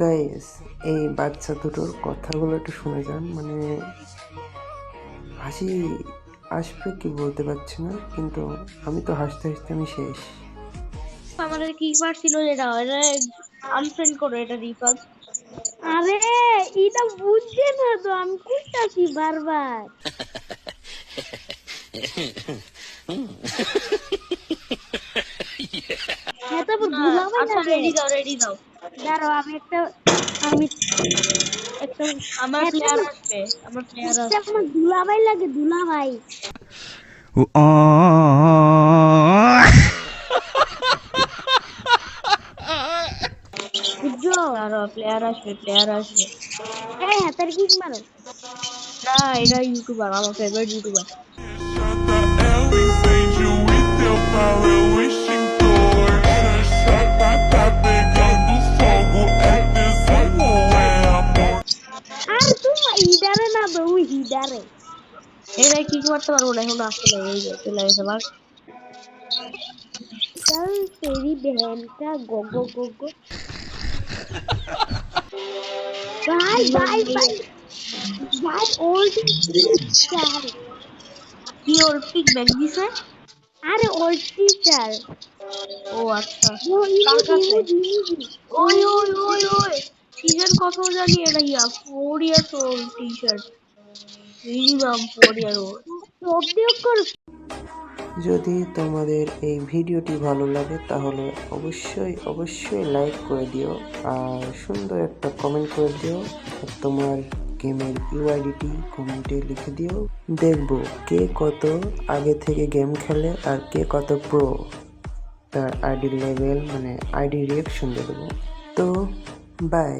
Guys, এই বাচ্চা দুটোর কথাগুলো একটু শুনে যান। মানে হাসি আসবে কি বলতে পারছি না, কিন্তু আমি তো হাসতে হাসতে আমি শেষ। আমাদের কি পারছিল এটা আনফ্রেন্ড করো এটা রিফাত। আরে এটা বুঝছে না তো, আমি কইতাছি বারবার। হ্যাঁ তারপর ভুলাবাই আচ্ছা লাগে। রেডি দাও দাঁড়াও আমি একটা আমার হ্যাঁ প্লেয়ার তারপর আসবে আমার প্লেয়ার এটা আসবে আমার দুলাভাই লাগে, দুলাভাই। বুঝছো? প্লেয়ার আসবে হ্যাঁ হাতের কিক মারো। না এটা ইউটিউবার, আমার ফেভারিট ইউটিউবার। আর তুমি হিডারে না দৌ হিডারে। এটা কি করতে পারবো না, এখন আসলে এই যে চলে গেছে ভাগ। चल तेरी बहन का गो गो गो गो। भाई भाई भाई भाई ओल्ड टीचर। কি ওর পিক ব্যাগ দিছে? अरे ओल्ड टीचर ও আচ্ছা, वो কার কাছে? इमोजी ওই ওই ওই ওই সিজন কত জানি, এটা 4 years old T shirt, minimum 4 year old. Top दियो कर। যদি তোমাদের এই ভিডিওটি ভালো লাগে তাহলে অবশ্যই অবশ্যই লাইক করে দিও, আর সুন্দর একটা কমেন্ট করে দিও। আর তোমার গেমের ইউআইডিটি কমেন্টে লিখে দিও। দেখবো কে কত আগে থেকে গেম খেলে আর কে কত প্রো, তার আইডি লেভেল মানে আইডি রিয়াকশন দেবো। তো বাই।